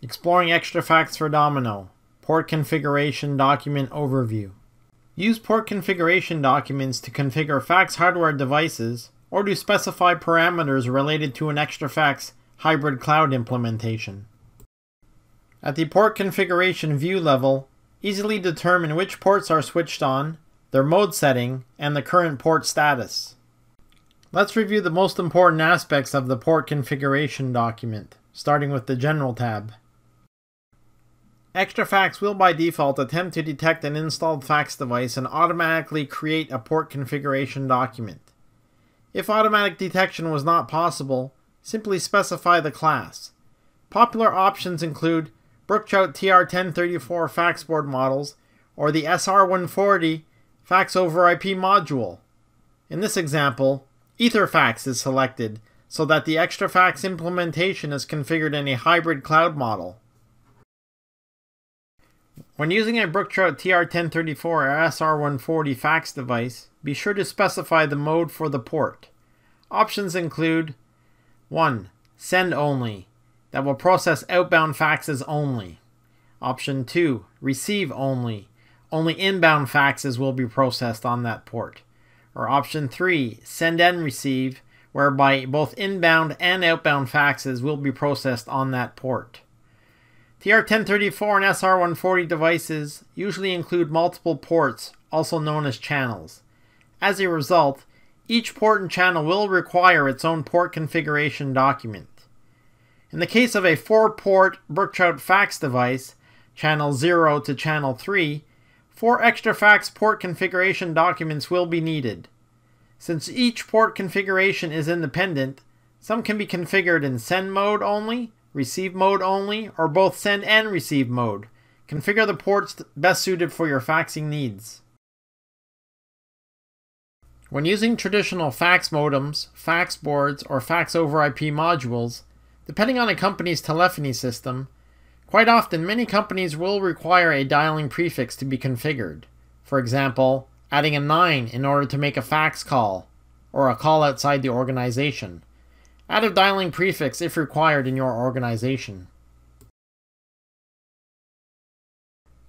Exploring ExtraFax for Domino. Port Configuration Document Overview. Use port configuration documents to configure fax hardware devices or to specify parameters related to an ExtraFax hybrid cloud implementation. At the port configuration view level, easily determine which ports are switched on, their mode setting, and the current port status. Let's review the most important aspects of the port configuration document, starting with the General tab. ExtraFax will by default attempt to detect an installed fax device and automatically create a port configuration document. If automatic detection was not possible, simply specify the class. Popular options include Brooktrout TR1034 fax board models or the SR140 fax over IP module. In this example, EtherFax is selected so that the ExtraFax implementation is configured in a hybrid cloud model. When using a Brooktrout TR1034 or SR140 fax device, be sure to specify the mode for the port. Options include 1. Send only, that will process outbound faxes only. Option 2. Receive only, only inbound faxes will be processed on that port. Or option 3. Send and receive, whereby both inbound and outbound faxes will be processed on that port. TR1034 and SR140 devices usually include multiple ports, also known as channels. As a result, each port and channel will require its own port configuration document. In the case of a 4-port Brooktrout fax device, channel 0 to channel 3, 4 ExtraFax port configuration documents will be needed. Since each port configuration is independent, some can be configured in send mode only, receive mode only, or both send and receive mode. Configure the ports best suited for your faxing needs. When using traditional fax modems, fax boards, or fax over IP modules, depending on a company's telephony system, quite often many companies will require a dialing prefix to be configured. For example, adding a 9 in order to make a fax call, or a call outside the organization. Add a dialing prefix if required in your organization.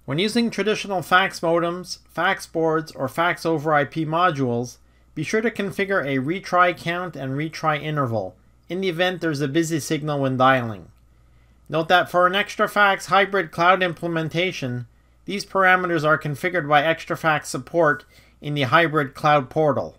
When using traditional fax modems, fax boards, or fax over IP modules, be sure to configure a retry count and retry interval in the event there's a busy signal when dialing. Note that for an ExtraFax hybrid cloud implementation, these parameters are configured by ExtraFax support in the hybrid cloud portal.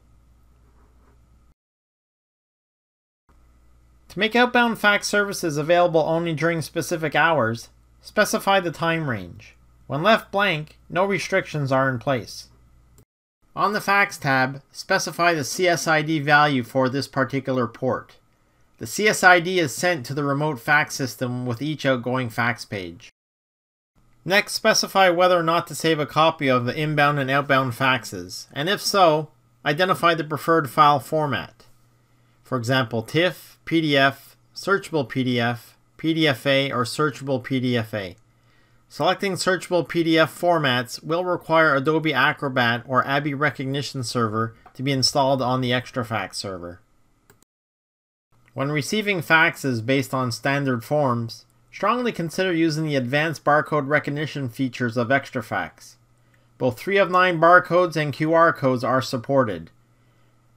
To make outbound fax services available only during specific hours, specify the time range. When left blank, no restrictions are in place. On the Fax tab, specify the CSID value for this particular port. The CSID is sent to the remote fax system with each outgoing fax page. Next, specify whether or not to save a copy of the inbound and outbound faxes, and if so, identify the preferred file format. For example, TIFF, PDF, Searchable PDF, PDFA, or Searchable PDFA. Selecting Searchable PDF formats will require Adobe Acrobat or ABBY Recognition Server to be installed on the ExtraFax server. When receiving faxes based on standard forms, strongly consider using the advanced barcode recognition features of ExtraFax. Both 3 of 9 barcodes and QR codes are supported.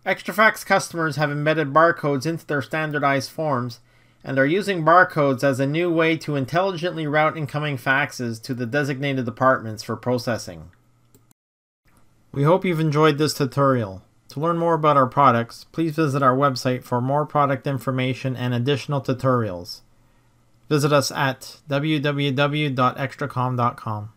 ExtraFax customers have embedded barcodes into their standardized forms and are using barcodes as a new way to intelligently route incoming faxes to the designated departments for processing. We hope you've enjoyed this tutorial. To learn more about our products, please visit our website for more product information and additional tutorials. Visit us at www.extracomm.com.